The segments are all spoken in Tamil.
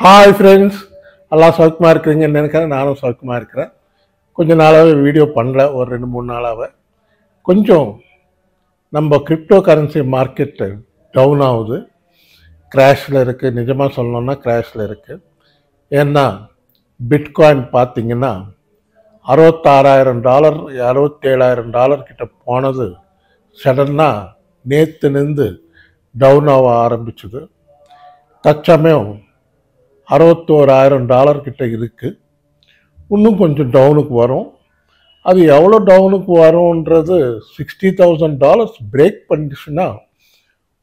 ஹாய் ஃப்ரெண்ட்ஸ், எல்லாம் சௌக்கியமாக இருக்கிறீங்கன்னு நினைக்கிறேன். நானும் சௌக்கியமாக இருக்கிறேன். கொஞ்ச நாளாகவே வீடியோ பண்ணல, ஒரு 2-3 நாளாகவே. கொஞ்சம் நம்ம கிரிப்டோ கரன்சி மார்க்கெட்டு டவுன் ஆகுது, கிராஷில் இருக்குது. நிஜமாக சொல்லணுன்னா கிராஷில் இருக்குது. ஏன்னா பிட்காயின் பார்த்தீங்கன்னா $66,000 $67,000 கிட்ட போனது சடனாக நேற்று நின்று டவுன் ஆக ஆரம்பிச்சுது. தற்சமயம் $61,000 கிட்ட இருக்குது. இன்னும் கொஞ்சம் டவுனுக்கு வரும். அது எவ்வளோ டவுனுக்கு வரும்ன்றது $60,000 பிரேக் பண்ணிச்சுன்னா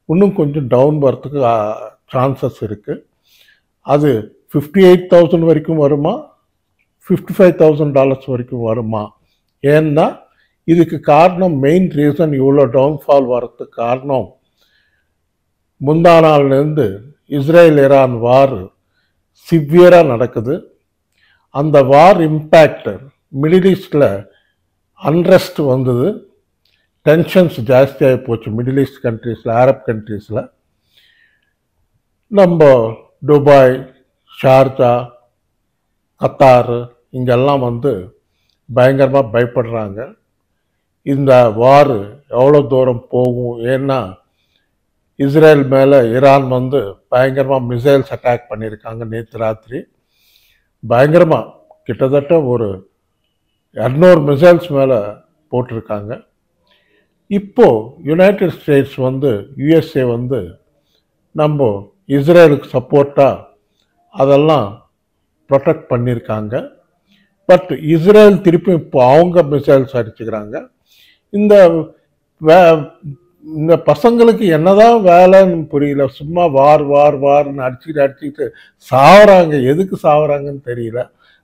இன்னும் கொஞ்சம் டவுன் வரத்துக்கு சான்சஸ் இருக்குது. அது 58,000 வரைக்கும் வருமா, $55,000 வரைக்கும் வருமா? ஏன்னா இதுக்கு காரணம், மெயின் ரீசன் இவ்வளோ டவுன்ஃபால் வரத்துக்கு காரணம், முந்தா நாள்லேருந்து இஸ்ரேல் ஈரான் வார் சிவியராக நடக்குது. அந்த வார் இம்பேக்ட் மிடில் ஈஸ்டில் அன்ரெஸ்ட் வந்தது, டென்ஷன்ஸ் ஜாஸ்தியாகி போச்சு மிடில் ஈஸ்ட் கண்ட்ரீஸில், அரப் கண்ட்ரீஸில். நம்ம துபாய், ஷார்ஜா, கத்தார் இங்கெல்லாம் பயங்கரமாக பயப்படுறாங்க. இந்த வார் எவ்வளோ தூரம் போகும்? ஏன்னா இஸ்ரேல் மேலே ஈரான் பயங்கரமாக மிசைல்ஸ் அட்டாக் பண்ணியிருக்காங்க. நேற்று ராத்திரி பயங்கரமாக கிட்டத்தட்ட ஒரு 200 மிசைல்ஸ் மேலே போட்டிருக்காங்க. இப்போது யுனைடெட் ஸ்டேட்ஸ் யுஎஸ்ஏ நம்ம இஸ்ரேலுக்கு சப்போர்ட்டாக அதெல்லாம் ப்ரொடெக்ட் பண்ணியிருக்காங்க. பட் இஸ்ரேல் திருப்பி இப்போ அவங்க மிசைல்ஸ் அடிச்சுக்கிறாங்க. இந்த பசங்களுக்கு என்னதான் வேலைன்னு புரியல. சும்மா வார்னு அடிச்சுக்கிட்டு சாவுறாங்க. எதுக்கு சாவுறாங்கன்னு தெரியல.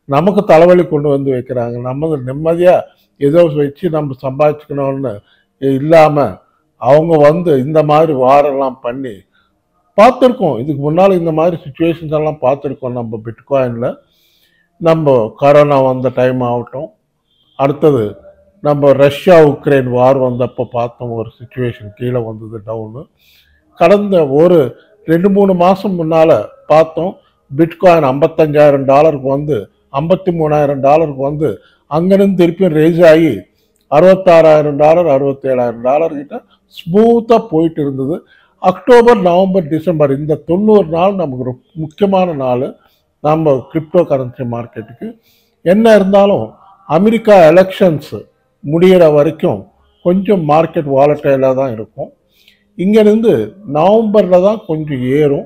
நமக்கு தலைவலி கொண்டு வைக்கிறாங்க. நம்ம நிம்மதியாக ஏதோ வச்சு நம்ம சம்பாதிச்சுக்கணும்னு இல்லாமல் அவங்க இந்த மாதிரி வாரெல்லாம் பண்ணி பார்த்துருக்கோம். இதுக்கு முன்னால் இந்த மாதிரி சுச்சுவேஷன்ஸ் எல்லாம் பார்த்துருக்கோம். நம்ம பிட்காயினில் நம்ம கொரோனா வந்த டைம் ஆகட்டும், அடுத்தது நம்ம ரஷ்யா உக்ரைன் வார் வந்தப்போ பார்த்தோம், ஒரு சுச்சுவேஷன் கீழே வந்தது டவுனு. கடந்த ஒரு 2-3 மாதம் முன்னால் பார்த்தோம், பிட்காயின் $55,000 $53,000 அங்கேருந்து திருப்பியும் ரைஸ் ஆகி $66,000 $67,000 கிட்ட ஸ்மூத்தாக போயிட்டு இருந்தது. அக்டோபர், நவம்பர், டிசம்பர் இந்த 90 நாள் நமக்கு ஒரு முக்கியமான நாள் நம்ம கிரிப்டோ கரன்சி மார்க்கெட்டுக்கு. என்ன இருந்தாலும் அமெரிக்கா எலெக்ஷன்ஸ் முடிகிற வரைக்கும் கொஞ்சம் மார்க்கெட் வாலட்டைலாக தான் இருக்கும். இங்கேருந்து நவம்பரில் தான் கொஞ்சம் ஏறும்.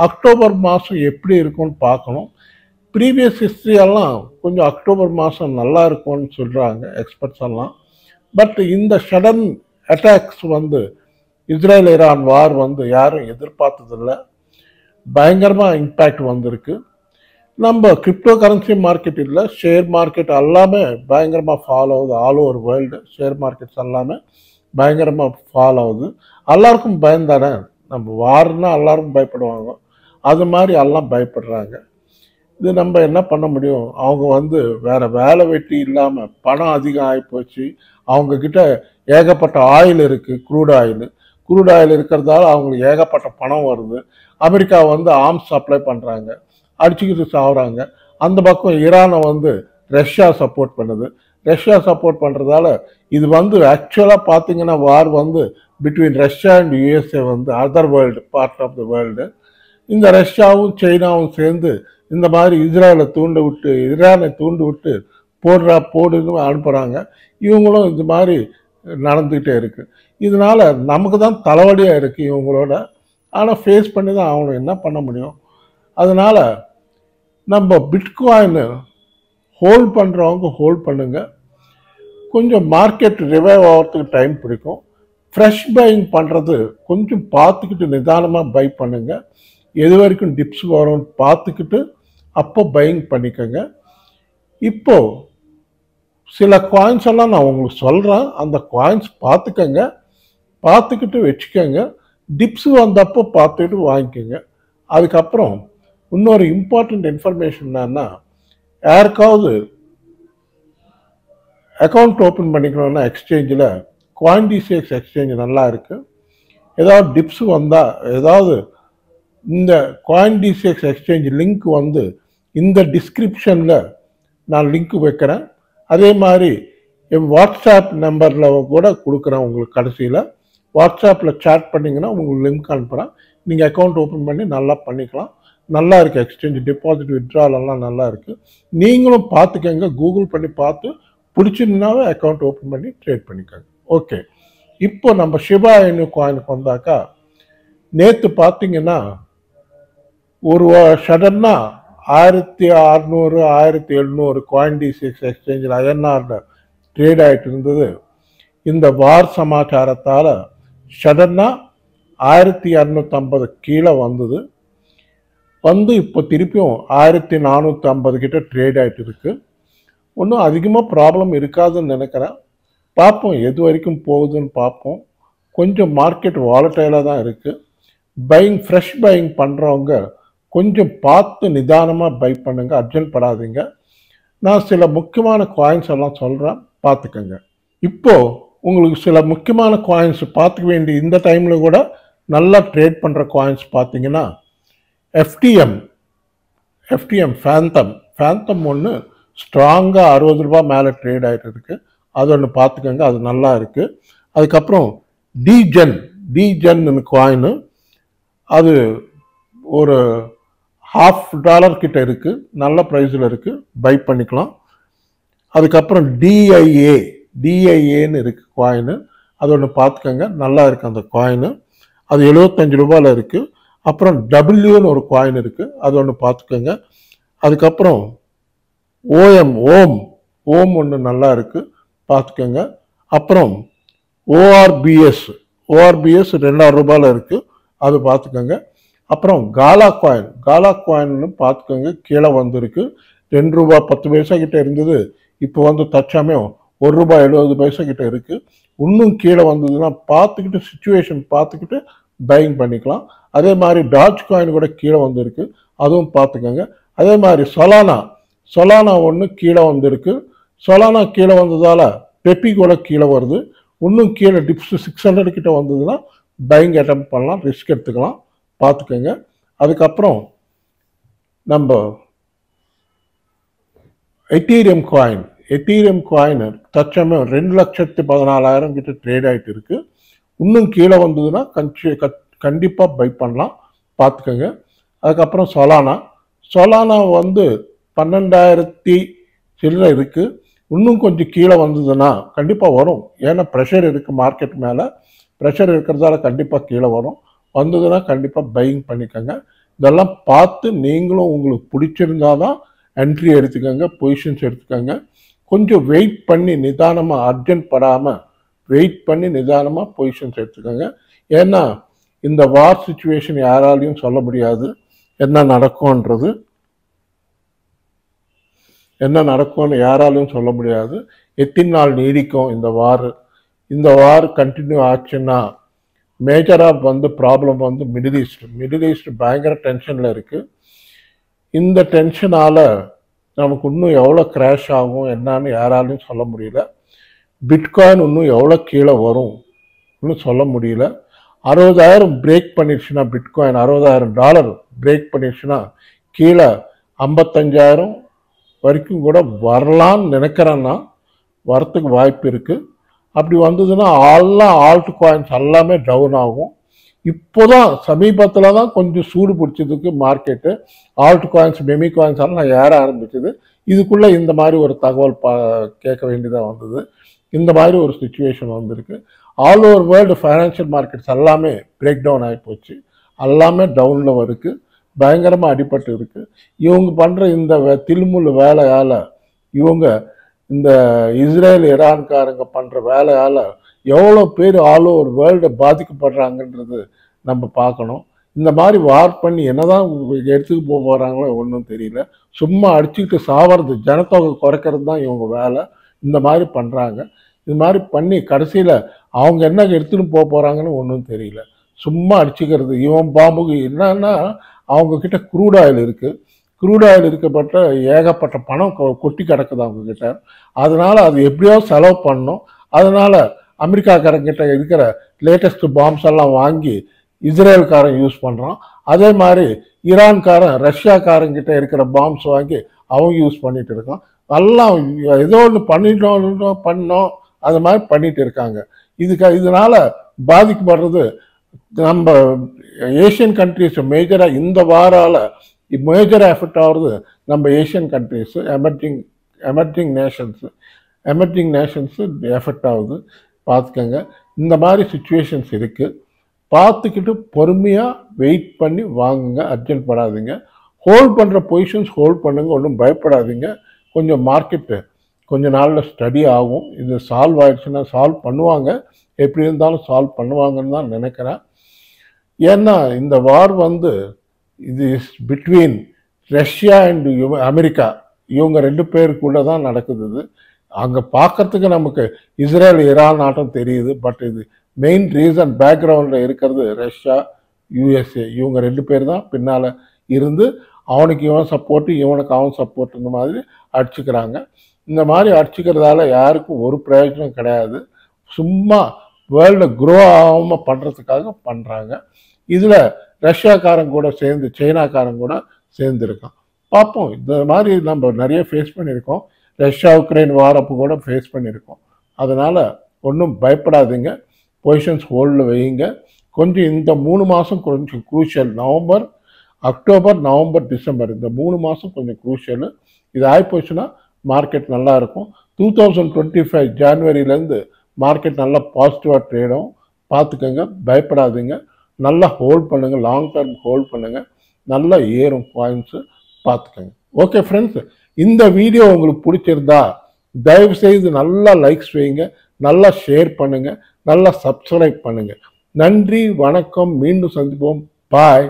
அக்டோபர் மாதம் எப்படி இருக்கும்னு பார்க்கணும். ப்ரீவியஸ் ஹிஸ்ட்ரியெல்லாம் கொஞ்சம் அக்டோபர் மாதம் நல்லா இருக்கும்னு சொல்கிறாங்க எக்ஸ்பர்ட்ஸ் எல்லாம். பட் இந்த சடன் அட்டாக்ஸ் இஸ்ரேல் ஈரான் வார் யாரும் எதிர்பார்த்ததில்லை. பயங்கரமாக இம்பேக்ட் வந்திருக்கு. நம்ம கிரிப்டோ கரன்சி மார்க்கெட் இல்லை, ஷேர் மார்க்கெட் எல்லாமே பயங்கரமாக ஃபால் ஆகுது. All over world share markets எல்லாமே பயங்கரமாக ஃபால் ஆகுது. எல்லாருக்கும் பயந்தானே, நம்ம வார்னா எல்லாரும் பயப்படுவாங்க, அது மாதிரி எல்லாம் பயப்படுறாங்க. இது நம்ம என்ன பண்ண முடியும்? அவங்க வேறு வேலை வெட்டி இல்லாமல் பணம் அதிகம் ஆகிப்போச்சு. அவங்கக்கிட்ட ஏகப்பட்ட ஆயில் இருக்குது, க்ரூட் ஆயில் இருக்கிறதால அவங்களுக்கு ஏகப்பட்ட பணம் வருது. அமெரிக்கா ஆர்ம்ஸ் சப்ளை பண்ணுறாங்க, அடிச்சுக்கிட்டு சாகுறாங்க. அந்த பக்கம் ஈரானை ரஷ்யா சப்போர்ட் பண்ணுது. ரஷ்யா சப்போர்ட் பண்ணுறதால இது ஆக்சுவலாக பார்த்தீங்கன்னா war between Russia and USA other world, part of the world. இந்த ரஷ்யாவும் சைனாவும் சேர்ந்து இந்த மாதிரி ஈரானை தூண்டு விட்டு போடுன்னு அனுப்புகிறாங்க. இவங்களும் இந்த மாதிரி நடந்துக்கிட்டே இருக்குது. இதனால் நமக்கு தான் தலைவலியாக இருக்குது இவங்களோட. ஆனால் ஃபேஸ் பண்ணி தான் ஆகணும், என்ன பண்ண முடியும்? அதனால் நம்ம பிட்காயின் ஹோல்ட் பண்ணுறவங்க ஹோல்ட் பண்ணுங்க. கொஞ்சம் மார்க்கெட் ரிவைவ் ஆகிறதுக்கு டைம் பிடிக்கும். ஃப்ரெஷ் பையிங் பண்ணுறது கொஞ்சம் பார்த்துக்கிட்டு நிதானமாக பை பண்ணுங்க. எது வரைக்கும் டிப்ஸ் வரும்னு பார்த்துக்கிட்டு அப்போ பையிங் பண்ணிக்கோங்க. இப்போது சில காயின்ஸ் எல்லாம் நான் உங்களுக்கு சொல்கிறேன், அந்த காயின்ஸ் பார்த்துக்கிட்டு வச்சுக்கோங்க. டிப்ஸ் வந்தப்போ பார்த்துக்கிட்டு வாங்கிக்கோங்க. அதுக்கப்புறம் இன்னொரு இம்பார்ட்டண்ட் இன்ஃபர்மேஷன் என்னன்னா, யாருக்காவது அக்கௌண்ட் ஓப்பன் பண்ணிக்கணும்னா எக்ஸ்சேஞ்சில் CoinDCX எக்ஸ்சேஞ்ச் நல்லா இருக்குது. ஏதாவது டிப்ஸ் வந்தால், ஏதாவது இந்த காயின்டிசிஎக்ஸ் எக்ஸ்சேஞ்ச் லிங்க் வந்து இந்த டிஸ்கிரிப்ஷனில் நான் லிங்க் வைக்கிறேன். அதே மாதிரி என் வாட்ஸ்அப் நம்பரில் கூட கொடுக்குறேன். உங்களுக்கு கடைசியில் வாட்ஸ்அப்பில் சேட் பண்ணிங்கன்னா உங்களுக்கு லிங்க் அனுப்புகிறேன். நீங்கள் அக்கௌண்ட் ஓப்பன் பண்ணி நல்லா பண்ணிக்கலாம். நல்லா இருக்குது. எக்ஸ்சேஞ்ச் டிபாசிட் வித்ட்ரால் எல்லாம் நல்லா இருக்குது. நீங்களும் பார்த்துக்கங்க, கூகுள் பண்ணி பார்த்து பிடிச்சிருந்தாவே அக்கௌண்ட் ஓப்பன் பண்ணி ட்ரேட் பண்ணிக்கோங்க. ஓகே, இப்போ நம்ம ஷிபா இனு காயினுக்கு வந்தாக்கா, நேற்று பார்த்தீங்கன்னா ஒரு சடனாக 1600 1700 காயின்டிசிஎக்ஸ் எக்ஸ்சேஞ்சில் ஐஎன்ஆரில் ட்ரேட் ஆகிட்டு இருந்தது. இந்த வார் சமாச்சாரத்தால் சடனாக 1250 கீழே வந்தது. வந்து இப்போ திருப்பியும் 1450 கிட்ட ட்ரேட் ஆகிட்டு இருக்கு. ஒன்றும் அதிகமாக ப்ராப்ளம் இருக்காதுன்னு நினைக்கிறேன். பார்ப்போம் எது வரைக்கும் போகுதுன்னு பார்ப்போம். கொஞ்சம் மார்க்கெட் வாலட்டைலாக தான் இருக்குது. பையிங் ஃப்ரெஷ் பையிங் பண்ணுறவங்க கொஞ்சம் பார்த்து நிதானமாக பை பண்ணுங்க, அர்ஜென்ட் படாதீங்க. நான் சில முக்கியமான காயின்ஸ் எல்லாம் சொல்கிறேன், பார்த்துக்கங்க. இப்போது உங்களுக்கு சில முக்கியமான காயின்ஸ் பார்த்துக்க வேண்டிய இந்த டைமில் கூட நல்லா ட்ரேட் பண்ணுற காயின்ஸ் பார்த்தீங்கன்னா எஃப்டிஎம் ஃபேந்தம் ஒன்று ஸ்ட்ராங்காக 60 ரூபா மேலே ட்ரேட் ஆகிட்டு இருக்கு. அது ஒன்று பார்த்துக்கோங்க, அது நல்லா இருக்குது. அதுக்கப்புறம் டிஜென் காயின், அது ஒரு $50 கிட்ட இருக்குது, நல்ல ப்ரைஸில் இருக்குது, பை பண்ணிக்கலாம். அதுக்கப்புறம் டிஐஏன்னு இருக்குது காயின், அது ஒன்று பார்த்துக்கோங்க, நல்லா இருக்குது அந்த காயின். அது 75 ரூபாயில் இருக்குது. அப்புறம் டபிள்யூன்னு ஒரு காயின் இருக்குது, அது ஒன்று பார்த்துக்கோங்க. அதுக்கப்புறம் ஓம் ஒன்று நல்லா இருக்குது, பார்த்துக்கோங்க. அப்புறம் ஓஆர்பிஎஸ் 2000 ரூபாயில் இருக்குது, அது பார்த்துக்கோங்க. அப்புறம் காலா காயின்னு பார்த்துக்கோங்க, கீழே வந்துருக்கு. 2 ரூபா 10 பைசா கிட்ட இருந்தது, இப்போ வந்து தற்சமயம் 1 ரூபா 70 பைசா கிட்ட இருக்குது. இன்னும் கீழே வந்ததுன்னா பார்த்துக்கிட்டு சிச்சுவேஷன் பார்த்துக்கிட்டு பையிங் பண்ணிக்கலாம். அதே மாதிரி டாஜ் காயின் கூட கீழே வந்துருக்கு, அதுவும் பார்த்துக்கோங்க. அதே மாதிரி சொலானா ஒன்று கீழே வந்திருக்கு. சொலானா கீழே வந்ததால் பெப்பி கூட கீழே வருது. இன்னும் கீழே டிப்ஸ் 600 கிட்ட வந்ததுன்னா பையிங் அட்டெம்ப்ட் பண்ணலாம், ரிஸ்க் எடுத்துக்கலாம், பார்த்துக்கோங்க. அதுக்கப்புறம் நம்ம எத்தீரியம் காயின் தற்சமயம் 2,14,000 கிட்ட ட்ரேட் ஆகிட்டு இருக்கு. இன்னும் கீழே வந்ததுன்னா கண்டிப்பாக பை பண்ணலாம், பார்த்துக்கோங்க. அதுக்கப்புறம் சொலானா வந்து 12,000 சில்லறை இருக்குது. இன்னும் கொஞ்சம் கீழே வந்ததுன்னா கண்டிப்பாக வரும். ஏன்னா ப்ரெஷர் இருக்குது, மார்க்கெட் மேலே ப்ரெஷர் இருக்கிறதால கண்டிப்பாக கீழே வரும். வந்ததுன்னா கண்டிப்பாக பையிங் பண்ணிக்கோங்க. இதெல்லாம் பார்த்து நீங்களும் உங்களுக்கு பிடிச்சிருந்தாதான் என்ட்ரி எடுத்துக்கோங்க, பொசிஷன்ஸ் எடுத்துக்கோங்க. கொஞ்சம் வெயிட் பண்ணி நிதானமாக, அர்ஜென்ட் படாமல் வெயிட் பண்ணி நிதானமாக பொசிஷன்ஸ் எடுத்துக்கோங்க. ஏன்னா இந்த வார் சிச்சுவேஷன் யாராலையும் சொல்ல முடியாது என்ன நடக்கும்னு யாராலையும் சொல்ல முடியாது. எத்தனை நாள் நீடிக்கும் இந்த வார் கண்டினியூ ஆச்சுன்னா மேஜராக வந்து ப்ராப்ளம் வந்து மிடில் ஈஸ்ட் பயங்கர டென்ஷனில் இருக்குது. இந்த டென்ஷனால் நமக்கு இன்னும் எவ்வளோ கிராஷ் ஆகும் என்னன்னு யாராலையும் சொல்ல முடியல. பிட்காயின் இன்னும் எவ்வளோ கீழே வரும் இன்னும் சொல்ல முடியல. 60,000 பிரேக் பண்ணிடுச்சுன்னா, பிட்காயின் $60,000 பிரேக் பண்ணிடுச்சுன்னா கீழே 55,000 வரைக்கும் கூட வரலான்னு நினைக்கிறேன்னா வரத்துக்கு வாய்ப்பு இருக்குது. அப்படி வந்ததுன்னா ஆல்ட் காயின்ஸ் எல்லாமே டவுன் ஆகும். இப்போதான் சமீபத்தில் தான் கொஞ்சம் சூடு பிடிச்சதுக்கு market. Alt coins, meme coins எல்லாம் ஏற ஆரம்பிச்சது. இதுக்குள்ளே இந்த மாதிரி ஒரு தகவல் கேட்க வேண்டியதாக வந்தது. இந்த மாதிரி ஒரு சிச்சுவேஷன் வந்திருக்கு. All over world financial markets எல்லாமே பிரேக் டவுன் ஆகி போச்சு, எல்லாமே டவுனில் இருக்கு, பயங்கரமாக அடிபட்டு இருக்கு. இவங்க பண்ணுற இந்த தில்முல் வேலையால், இவங்க இந்த இஸ்ரேல் ஈரான்காரங்க பண்ணுற வேலையால் எவ்வளோ பேர் ஆல் ஓவர் வேர்ல்டு பாதிக்கப்படுறாங்கன்றது நம்ம பார்க்கணும். இந்த மாதிரி வார் பண்ணி என்னதான் எடுத்துக்கு போகிறாங்களோ ஒன்றும் தெரியல. சும்மா அடிச்சுக்கிட்டு சாவறது, ஜனத்தொகை குறைக்கிறது தான் இவங்க வேலை. இந்த மாதிரி பண்ணுறாங்க. இது மாதிரி பண்ணி கடைசியில் அவங்க என்ன எடுத்துகிட்டு போகிறாங்கன்னு ஒன்றும் தெரியல. சும்மா அடிச்சுக்கிறது. இவன் பாம்புக்கு என்னன்னா அவங்கக்கிட்ட க்ரூட் ஆயில் இருக்குது. க்ரூட் ஆயில் இருக்கப்பட்ட ஏகப்பட்ட பணம் கொட்டி கிடக்குது அவங்கக்கிட்ட. அதனால் அது எப்படியோ செலவு பண்ணணும். அதனால் அமெரிக்காக்காரங்கிட்ட இருக்கிற லேட்டஸ்ட் பாம்ஸ் எல்லாம் வாங்கி இஸ்ரேல்காரன் யூஸ் பண்ணுறான். அதே மாதிரி ஈரான்காரன் ரஷ்யாக்காரங்கிட்ட இருக்கிற பாம்ஸ் வாங்கி அவங்க யூஸ் பண்ணிட்டு இருக்கான். எல்லாம் ஏதோ ஒன்று பண்ணோம் அது மாதிரி பண்ணிட்டு இருக்காங்க. இதனால பாதிக்கப்படுறது நம்ம ஏஷியன் கண்ட்ரிஸ் மேஜராக. இந்த வாரால மேஜராக எஃபெக்ட் ஆகுறது நம்ம Asian countries, emerging nations effect ஆகுது. பார்த்துக்கங்க. இந்த மாதிரி சுச்சுவேஷன்ஸ் இருக்குது. பார்த்துக்கிட்டு பொறுமையாக வெயிட் பண்ணி வாங்குங்க. அர்ஜென்ட் படாதீங்க. ஹோல்ட் பண்ணுற பொசிஷன்ஸ் ஹோல்ட் பண்ணுங்க. ஒன்றும் பயப்படாதீங்க. கொஞ்சம் மார்க்கெட்டு கொஞ்ச நாளில் ஸ்டடி ஆகும். இது சால்வ் ஆயிடுச்சுன்னா சால்வ் பண்ணுவாங்க. எப்படி இருந்தாலும் சால்வ் பண்ணுவாங்கன்னு தான் நினைக்கிறேன். ஏன்னா இந்த வார் இது பிட்வீன் ரஷ்யா அண்ட் அமெரிக்கா, இவங்க 2 பேருக்குள்ள தான் நடக்குது. இது அங்கே பார்க்கறதுக்கு நமக்கு இஸ்ரேல் ஈரான் ஆட்டம் தெரியுது. பட் இது மெயின் ரீசன் பேக்ரவுண்டில் இருக்கிறது ரஷ்யா யூஎஸ்ஏ. இவங்க 2 பேர் தான் பின்னால் இருந்து அவனுக்கு இவன் சப்போர்ட்டு இவனுக்கு அவன் சப்போர்ட் இந்த மாதிரி அடிச்சுக்கிறாங்க. இந்த மாதிரி அடிச்சுக்கிறதால யாருக்கும் ஒரு பிரயோஜனம் கிடையாது. சும்மா வேர்ல்டு க்ரோ ஆகாமல் பண்ணுறதுக்காக பண்ணுறாங்க. இதில் ரஷ்யாக்காரன் கூட சேர்ந்து சைனாக்காரன் கூட சேர்ந்துருக்கான். பார்ப்போம். இந்த மாதிரி நம்ம நிறைய ஃபேஸ் பண்ணியிருக்கோம். ரஷ்யா உக்ரைன் வார் அப்போ கூட ஃபேஸ் பண்ணியிருக்கோம். அதனால் ஒன்றும் பயப்படாதீங்க. பொசிஷன்ஸ் ஹோல்டில் வைங்க. கொஞ்சம் இந்த 3 மாதம் கொஞ்சம் க்ரூஷியல். அக்டோபர் நவம்பர் டிசம்பர் இந்த 3 மாதம் கொஞ்சம் க்ரூஷியல். இது ஆகிப்போச்சுன்னா மார்க்கெட் நல்லா இருக்கும். 2025 ஜான்வரியிலேருந்து மார்க்கெட் நல்லா பாசிட்டிவாக ட்ரேடும். பார்த்துக்கோங்க. பயப்படாதீங்க. நல்லா ஹோல்ட் பண்ணுங்கள். லாங் டர்ம் ஹோல்ட் பண்ணுங்கள். நல்லா ஏறும் காயின்ஸு. பார்த்துக்கோங்க. ஓகே ஃப்ரெண்ட்ஸ், இந்த வீடியோ உங்களுக்கு பிடிச்சிருந்தா தயவுசெய்து நல்லா லைக்ஸ் வைங்க, நல்லா ஷேர் பண்ணுங்கள், நல்லா சப்ஸ்கிரைப் பண்ணுங்கள். நன்றி, வணக்கம். மீண்டும் சந்திப்போம். பாய்.